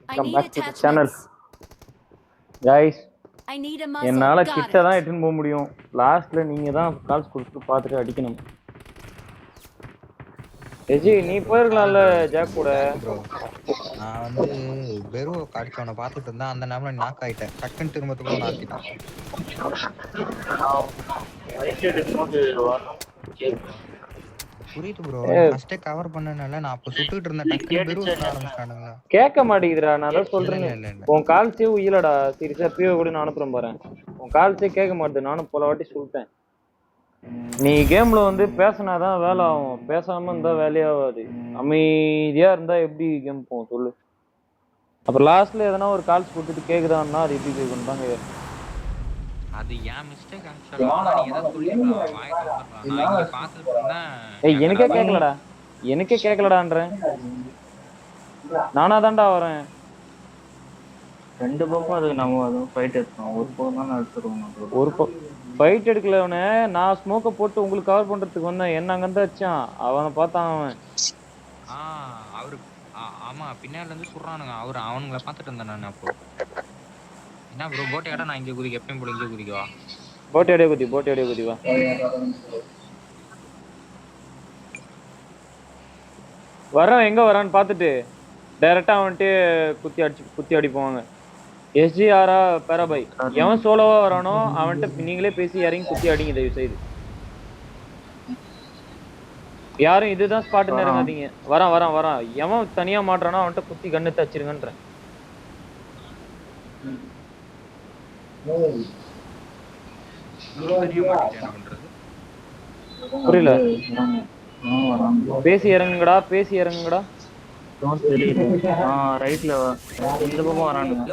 Come back to the channel. Guys, என்னால கிட்ட தான் எட்டுன்னு போக முடியும். லாஸ்ட்ல நீங்க தான் கால்ஸ் கொடுத்து பார்த்துட்டு அடிக்கணும். எஜி நீ போயிருக்கலாம்ல ஜாக் கூட. நான் வந்து பெருவ காட்சியவனை பார்த்துட்டு இருந்தேன். அந்த நேரம்ல நாக் ஆயிட்டேன். டக்குன்னு திரும்பத்துக்குள்ள நாக்கிட்டான். புரியுது ப்ரோ. ஃபர்ஸ்டே கவர் பண்ணனால நான் அப்ப சுட்டுட்டு இருந்த டக்குனு பெருவ சுட ஆரம்பிச்சானுங்க. கேட்க மாட்டேங்குதுடா. நான் தான் சொல்றேன். உன் கால்ஸே உயிலடா. சீரியஸா பியோ கூட நான் அனுப்புறேன் பாரு. உன் கால்ஸே கேட்க மாட்டேது. நானும் பல வாட்டி சொல்லிட்டேன். நீ கேம்ல வந்து பேசினாதான் வேலை ஆகும். பேசாம இருந்தா வேலையாகாது. அமைதியா இருந்தா எப்படி கேம் போகும் சொல்லு. அப்புறம் லாஸ்ட்ல எதனா ஒரு கால்ஸ் கொடுத்துட்டு கேக்குதான்னா அது எப்படி கேட்கணும் தாங்க. அது ஏன் மிஸ்டேக் ஆக்சுவலா. நீ ஏதோ சொல்லிருக்கலாம். வாய் தரலாம். நான் இங்க பாத்துட்டு இருந்தேன். ஏய் எனக்கே கேட்கலடா. எனக்கே கேட்கலடான்றேன். நானா தான்டா வரேன். ரெண்டு பக்கம் அதுக்கு நம்ம அதுவும் ஃபைட் எடுத்தோம். ஒரு பக்கம் தான் எடுத்துருவோம். ஒரு ஃபைட் எடுக்கலவனே. நான் ஸ்மோக்கை போட்டு உங்களுக்கு கவர் பண்றதுக்கு வந்தேன். என்ன அங்க இருந்தா வச்சான். அவனை பார்த்தான் அவன். அவரு ஆமா பின்னால இருந்து சுடுறானுங்க. அவனுங்களை பார்த்துட்டு இருந்தேன் நான். அப்போ என்ன ப்ரோ போட்டையாடா நான் இங்க குதிக்க எப்பயும் போல இங்க குதிக்கவா? போட்டையாடே குதி வா. வரான் எங்க வரான்னு பார்த்துட்டு டைரக்டா அவன்ட்டு குத்தி அடிப்போவாங்க. எஸ்ஜிஆரா பேராபை எவன் சோலோவா வரானோ அவன்கிட்ட நீங்களே பேசி இறங்கி குத்தி அடிங்க தயவு செய்து. யாரும் இதுதான் ஸ்பாட்டுன்னு இறங்காதீங்க. வரான் எவன் தனியா மாட்டானோ அவன்கிட்ட குத்தி கண்ணு தச்சிருங்கன்றேன். புரியல. பேசி இறங்குங்கடா. ரைட்ல இந்த பக்கம் வரானுங்க.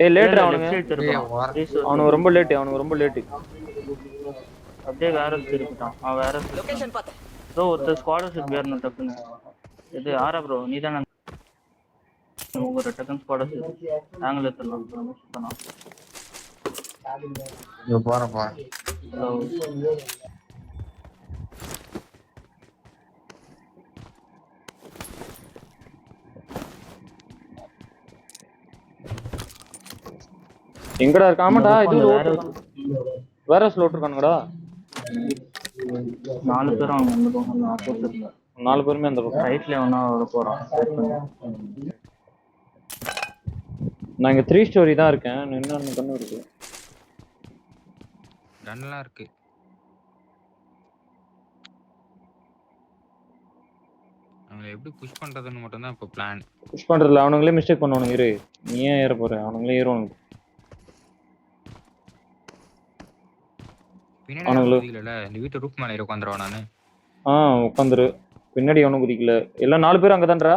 ஏய் லேட் அவனுங்க. அவனுக்கு ரொம்ப லேட். அப்படியே வேற திருப்பிட்டான். வேற லொகேஷன் பாத்து ப்ரோ. ஒருத்தர் ஸ்குவாட் ஷிப் ஏறணும் டக்குன்னு. இது ஆரா ப்ரோ நீ தான ஒரு டக்கன் ஸ்குவாட் ஷிப் நாங்களே தரலாம் சுத்தனா. யோ போறப்பா. எங்கடா இருக்க? ஆமாடா இது வேற ஸ்லோட் இருக்கானுங்கடா. 4 பேரும் அவங்க அந்த பக்கம் ஆப்போசிட்ல. 4 பேருமே அந்த பக்கம் ரைட்ல ஒண்ணா வர போறோம். நான் இங்க 3 ஸ்டோரி தான் இருக்கேன். இன்னொரு கண்ணு இருக்கு. கன்லாம் இருக்கு. அவங்களை எப்படி புஷ் பண்றதுன்னு மட்டும் தான் இப்ப பிளான். புஷ் பண்றதுல அவனுங்களே மிஸ்டேக் பண்ணுவானுங்க. இரு நீ ஏன் ஏற போற? அவனுங்களே ஏறுவானுங்க. பின்னாடி இல்ல இந்த வீட்டு ரூஃப் மேல ஏறி உட்கார்றவா நானு. உட்கார்ந்துரு. பின்னாடி அவனும் குதிக்கல. எல்லாம் 4 பேர் அங்க தான்டா.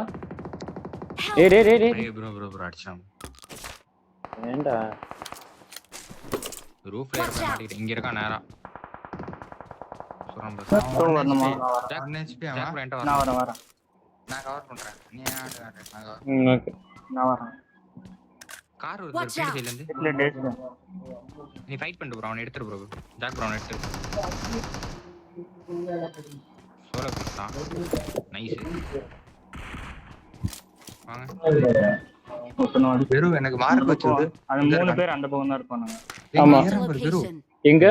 டேய் ப்ரோ அடிச்சான். ஏண்டா ரூஃப்ல ஏற மாட்டேங்குது. இங்க இருக்கா நேரா. வரணுமா? நான் வரேன். நான் கவர் பண்றேன். நீ ஆடு. நான் வரேன். கார் ஒரு சைடுல இருந்து இல்ல டேஸ் நீ ஃபைட் பண்ணு ப்ரோ. அவனை எடுத்துரு ப்ரோ. ஜாக் ப்ரோ அவனை எடுத்துரு. Solo பிஸ்டா nice. வாங்க பெரு எனக்கு மார்க் வச்சது. அந்த 3 பேர் அந்த பக்கம் தான் இருப்பானுங்க. ஆமா பெரு எங்க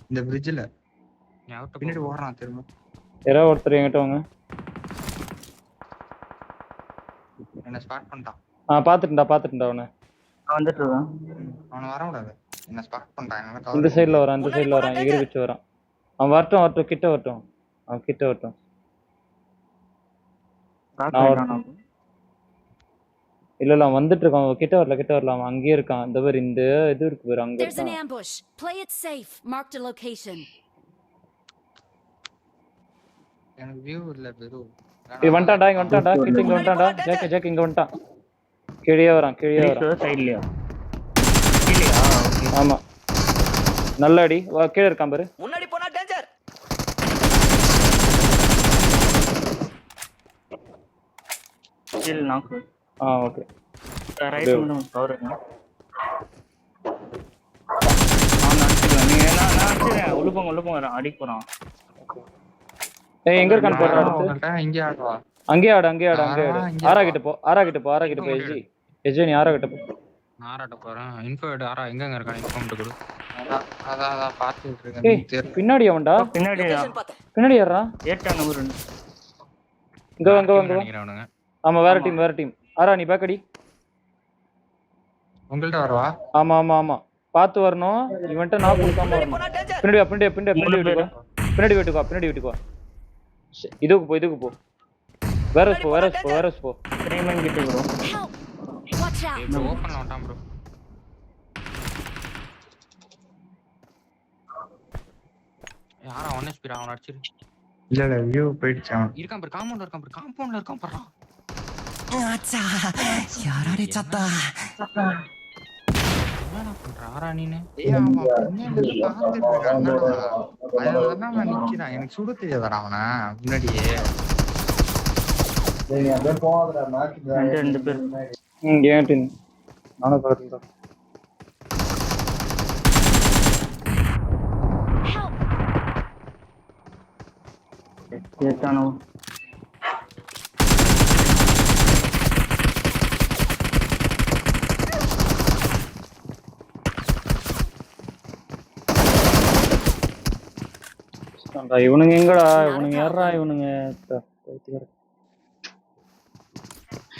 இந்த bridgeல நீ அவுட் பின்னாடி ஓடுறான் திரும்ப. யாரோ ஒருத்தர் எங்கிட்ட வாங்க. என்ன ஸ்பாட் பண்ணிட்டான். பாத்துட்டேன்டா அவனை. வந்துட்டு இருக்கான். அவனை வர விடாத. என்ன ஸ்பாட் பண்ணிட்டான். எனக்கு இந்த சைடுல வரான். எகிரி வச்சு வரான். அவன் வரட்டும் கிட்ட வரட்டும். இல்ல அவன் வந்துட்டு இருக்கான். கிட்ட வரல. அவன் அங்கேயே இருக்கான். இந்த பேர் இந்த இது இருக்கு பேர் அங்க இருக்கான். எனக்கு வியூ இல்ல பெரு. இங்க வந்துட்டான்டா. கிட்ட இங்க வந்துட்டான்டா. ஜாக் இங்க வந்துட்டான். கீழே வரான். சைடுலயா? ஆமா நல்ல அடி. கீழே இருக்கான் பாரு. முன்னாடி போனா danger. Still knock. Okay right மட்டும் கவர் பண்ணு. நான் அடிச்சேன். உள்ள போங்க அடிக்க போறான். எங்க இருக்கான்னு போறா. அடுத்து இங்க ஆடுவா. அங்கேயே ஆடு அங்கேயே ஆடு அங்கேயே ஆடு. இங்க ஆரா வா. கிட்ட போ ஆரா கிட்ட போ ஆரா கிட்ட போ எஜி எஜி நீ ஆரா கிட்ட போ. நான் ஆராட்ட போறேன். இன்ஃபோ எடு. ஆரா எங்கங்க இருக்கான்? இன்ஃபோ மட்டும் கொடு. அதான் பார்த்துட்டு இருக்கேன். ஏய் நீ தெரியல. பின்னாடி அவன்டா பின்னாடி பின்னாடி ஏறா. ஏட்டான ஒரு இங்க வா, இங்க வா, இங்க வா. நினைக்கிறேன் அவனுங்க. ஆமா வேற டீம் வேற டீம். ஆரா நீ பேக் அடி. உங்கள்ட்ட வரவா? ஆமா ஆமா ஆமா பார்த்து வரணும். இவன்ட்ட நான் கொடுக்காம வரணும். பின்னாடி வா பின்னாடி பின்னாடி பின்னாடி வீட்டுக்கு வா. பின்னாடி வீட்டுக்கு வா பின்னாடி வீட்டுக்கு வா. இதுக்கு போ இதுக்கு போ. வேற போ வேற போ வேற போ. த்ரீமன் கிட்ட ப்ரோ. Watch out! இப்போ ஓபன்ல வந்துட்டான் ப்ரோ. யாரா 1 HP அவன் அடிச்சிரு. இல்ல வியூ போயிடுச்சு அவன். இருக்கான் பாரு காம்பவுண்ட்ல இருக்கான் பாரு. あちゃやられちゃった என்னடா பண்ற ஆரா நீனு? ஏய் அவன் பின்னாடி பார்த்துட்டு இருக்கான்டா. அதனாலதான் நான் நிக்கிறான். எனக்கு சுட தெரியாதடா அவனை முன்னாடியே. ரெண்டு பேர் ஏன் டீம் நானும் பார்த்துட்டேன். ஏட்டான இவனுங்க எங்கடா இவனுங்க யாரா இவனுங்க